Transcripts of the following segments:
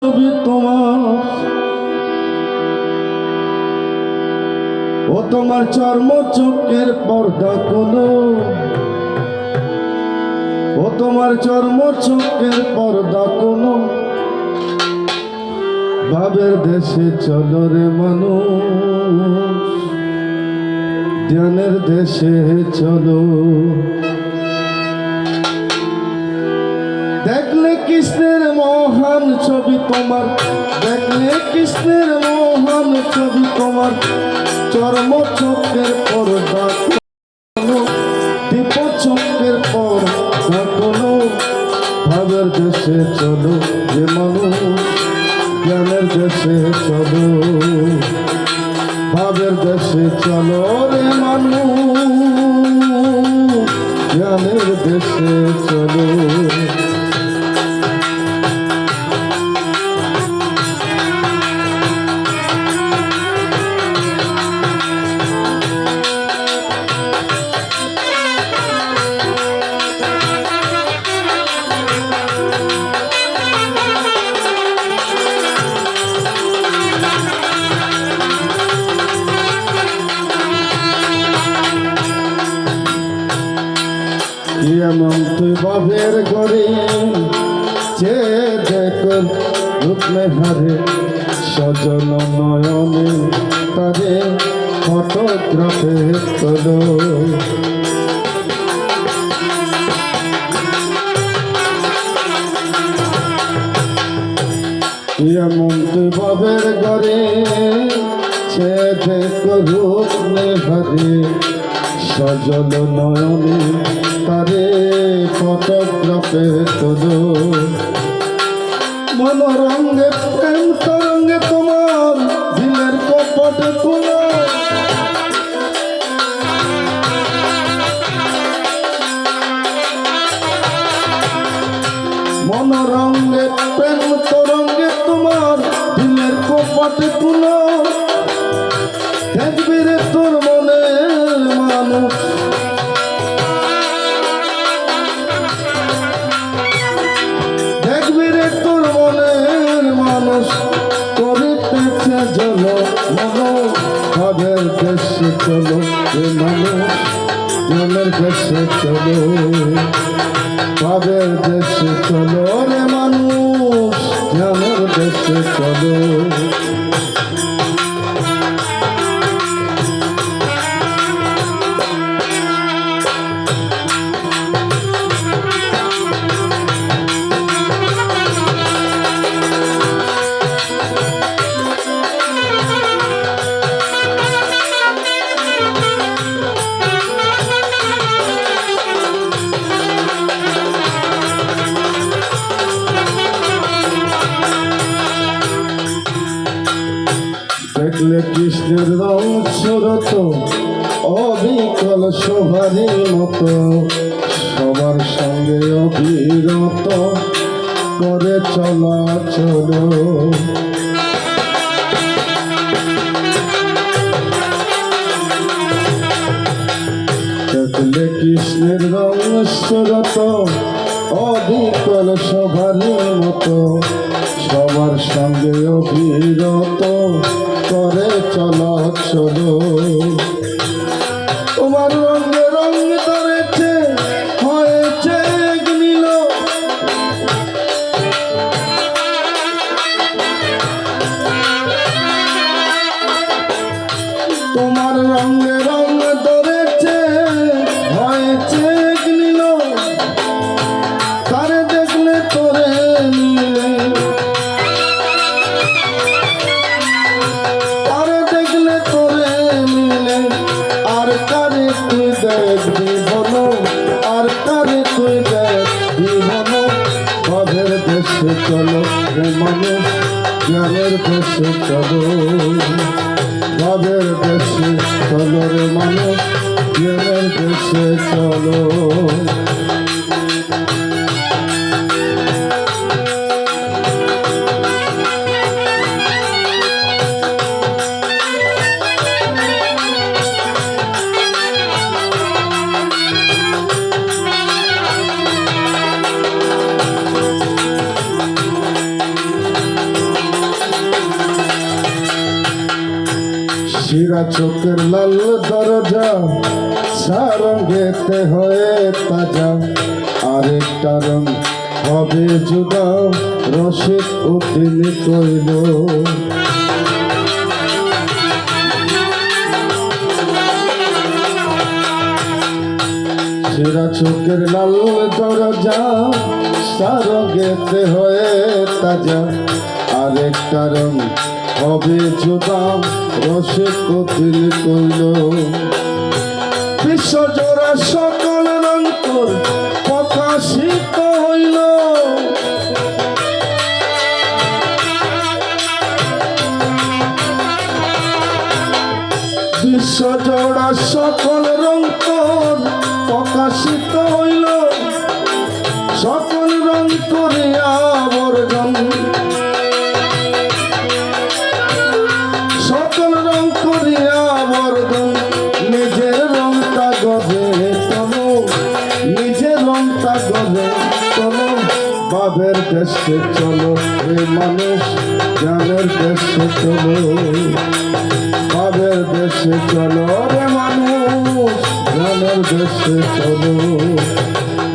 ছবি তোমার, ও তোমার চর্ম চোখের পর্দা কোনো, ও তোমার চর্ম চোখের পর্দা কোনো, ভাবের দেশে চলো রে মানুষ, জ্ঞানের দেশে চলো। দেখলে কৃষ্ণের মহান ছবি তোমার, দেখলে কৃষ্ণের মহান ছবি তোমার, চর্ম চোখের পর্দা কোনো, দীপ চোখের পর্দা কোনো, ভাবের দেশে চলো যে মানুষ, জ্ঞানের দেশে চলো, ভাবের দেশে চলো রে মানুষ, জ্ঞানের দেশে চলো। এমন তুই বাবের ঘরে যে দেখল রূপে হারে, সজন নয়নে তারে ফটোগ্রাফে তোলো। এমন তুই বাবের ঘরে যে দেখল রূপে হারে, সজল নয়নে তারে ফটোগ্রাফে তোলো। মনোরঙ্গে প্রেম তরঙ্গে তোমার দিলের কপটে তুলো। মনোরঙ্গে প্রেম তরঙ্গে তোমার দিলের কপটে তুলো। দেখবি রে তোর মনের মানুষ, দেখবি রে তোর মনের মানুষ, করিতেছে জল মনো, ভাবের দেশে চলো রে মানুষ, জ্ঞানের দেশে চলো, ভাবের দেশে চলো রে মানুষ, জ্ঞানের দেশে চলো। দেখলে কৃষ্ণের রং সুরত, অবিকল শোভারী মতো, সবার সঙ্গে অবিরত করে চলা চলো। দেখলে কৃষ্ণের রং সুরত, অবিকল শোভারী মতো, সবার সঙ্গে অবিরত করে চলা চলো। তোমার রঙে রঙ ধরেছে হয়েছে নীল, তোমার রঙে রঙ ধরেছে হয়েছে নীল, তারে দেখলে তোরে মিলে, আর কারে তুই দেখবি বলো, আর কারে তুই দেখবি বলো, ভাবের দেশে চলো রে মানুষ, জ্ঞানের দেশে চলো, ভাবের দেশে চলো রে মানুষ, জ্ঞানের দেশে চলো। শিরা চোখের লাল দরজা সারঙ্গেতে হয়ে তাজা আরেকটা রং হবে জুদা রসিক উঠিল কইল শিরা চোখের লাল দরজা সারঙ্গেতে হয়ে তাজা আরেকটা রং হবে জুদা রসিক উঠিল কইল বিশ্বজোড়া সকল রং তোর প্রকাশিত হইল বিশ্বজোড়া সকল রং তোর প্রকাশিত হইল সকল রং করিয়া বর্জন সকল রং করিয়া বর্জন নিজের রংটা গজে চলো নিজের রংটা গজে চলো বাবের দেশে চলো রে মানুষ জ্ঞানের দেশে চলো বাবের দেশে চলো রে মানুষ জ্ঞানের দেশে চলো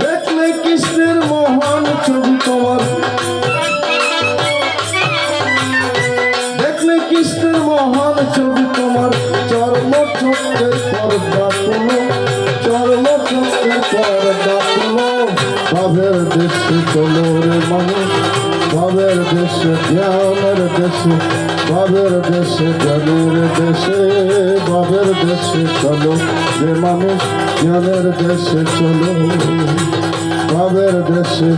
দেখলে কৃষ্ণের মহান ছবি তোমার দেখলে কৃষ্ণের মহান ছবি তোমার চর্ম চক্রের পর্দা তুলো চর্ম চক্রের পর্দা তুলো ভাবের দেশে চলো রে মানুষ ভাবের দেশে জ্ঞানের দেশে ভাবের দেশে জ্ঞানের দেশে ভাবের দেশে চলো রে মানুষ জ্ঞানের দেশে চলো ভাবের দেশে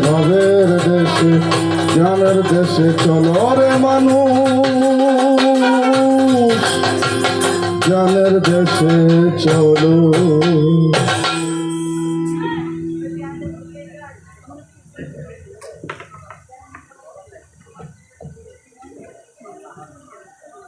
জ্ঞানের দেশে চলো রে মানুষ জ্ঞানের দেশে চলো।